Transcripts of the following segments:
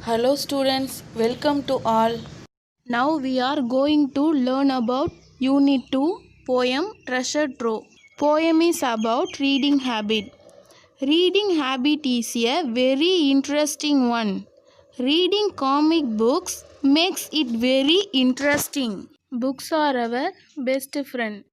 Hello students, welcome to all. Now we are going to learn about Unit 2 poem Treasure Trove. Poem is about reading habit. Reading habit is a very interesting one. Reading comic books makes it very interesting. Books are our best friend.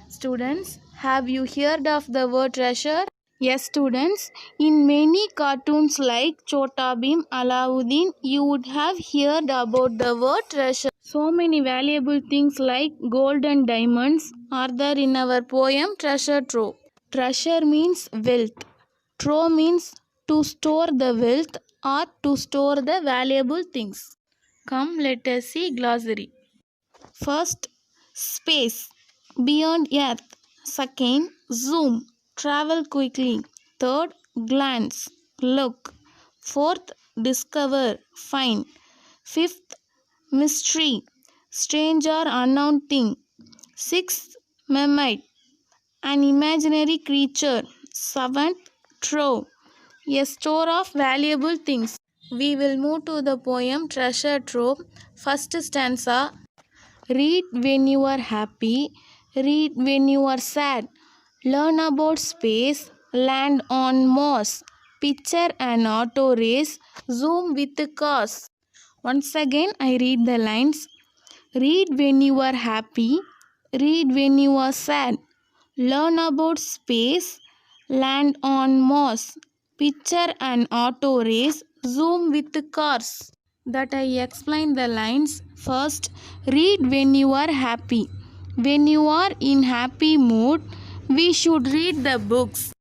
Students, have you heard of the word treasure? Yes, students, in many cartoons like Chota Bheem, Alauddin, you would have heard about the word treasure. So many valuable things like gold and diamonds are there in our poem Treasure Trove. Treasure means wealth. Trove means to store the wealth or to store the valuable things. Come, let us see glossary. First, space, beyond Earth. Second, zoom, travel quickly. Third, glance, look. Fourth, discover, find. Fifth, mystery, strange or unknown thing. Sixth, mermaid, an imaginary creature. Seventh, trove, a store of valuable things. We will move to the poem Treasure Trove. First stanza. Read when you are happy, read when you are sad. Learn about space, land on Mars. Picture an auto race, zoom with cars. Once again, I read the lines. Read when you are happy, read when you are sad. Learn about space, land on Mars. Picture an auto race, zoom with cars. That I explain the lines. First, read when you are happy. When you are in happy mood, we should read the books.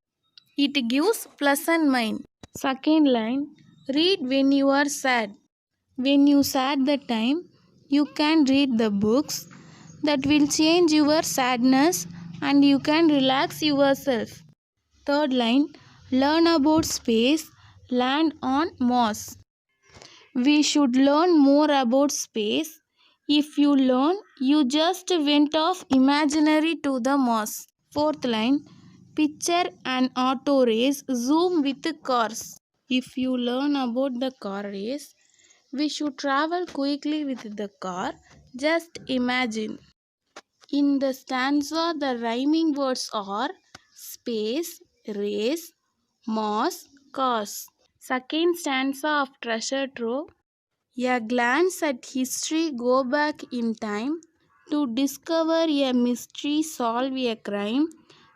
It gives pleasant mind. Second line, read when you are sad. When you sad the time, you can read the books that will change your sadness and you can relax yourself. Third line, learn about space, land on Mars. We should learn more about space. If you learn, you just went off imaginary to the Mars. Fourth line, picture an auto race, zoom with cars. If you learn about the car race, we should travel quickly with the car. Just imagine. In the stanza, the rhyming words are space, race, Mars, cars. Second stanza of Treasure Trove. A glance at history, go back in time to discover a mystery, solve a crime.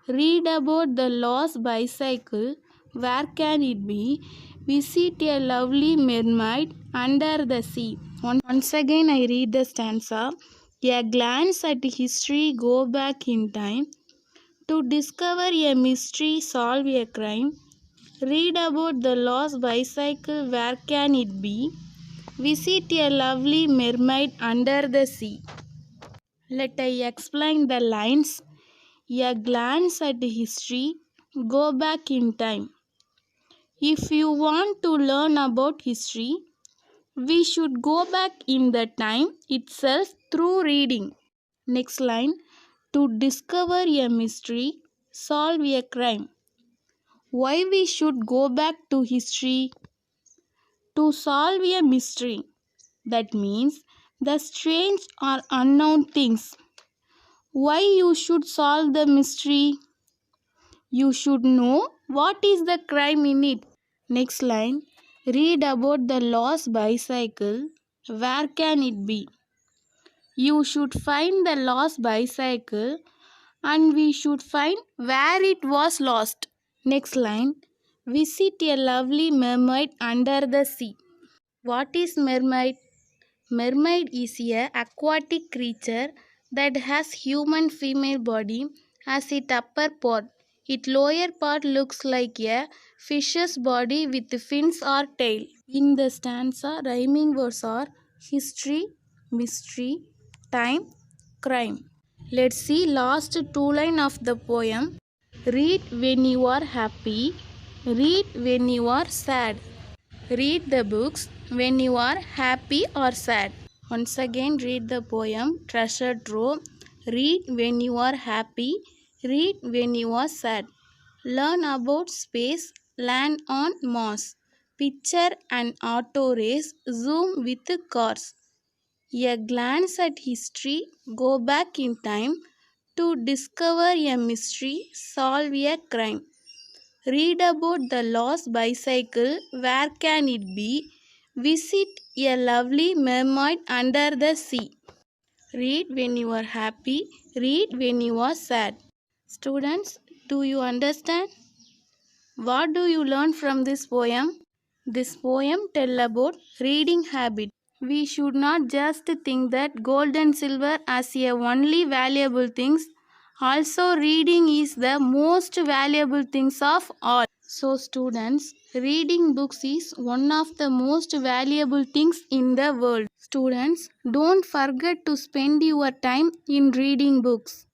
Read about the lost bicycle, where can it be? Visit a lovely mermaid under the sea. Once again, I read the stanza. A glance at history, go back in time to discover a mystery, solve a crime. Read about the lost bicycle, where can it be? Visit a lovely mermaid under the sea. Let I explain the lines. A glance at history, go back in time. If you want to learn about history, we should go back in the time itself through reading. Next line. To discover a mystery, solve a crime. Why we should go back to history? To solve a mystery. That means the strange or unknown things. Why you should solve the mystery? You should know what is the crime in it. Next line. Read about the lost bicycle. Where can it be? You should find the lost bicycle and we should find where it was lost. Next line. Visit a lovely mermaid under the sea. What is mermaid? Mermaid is a aquatic creature that has human female body as its upper part. Its lower part looks like a fish's body with fins or tail. In the stanza, rhyming words are history, mystery, time, crime. Let's see last two lines of the poem. Read when you are happy, read when you are sad. Read the books when you are happy or sad. Once again, read the poem Treasure Trove. Read when you are happy, read when you are sad. Learn about space, land on Mars. Picture an auto race, zoom with cars. A glance at history, go back in time to discover a mystery, solve a crime. Read about the lost bicycle, where can it be? Visit a lovely mermaid under the sea. Read when you are happy, read when you are sad. Students, do you understand? What do you learn from this poem? This poem tells about reading habit. We should not just think that gold and silver as a only valuable things. Also, reading is the most valuable things of all. So, students, reading books is one of the most valuable things in the world. Students, don't forget to spend your time in reading books.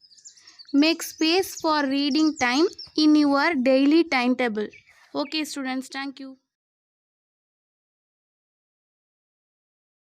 Make space for reading time in your daily timetable. Okay, students, thank you.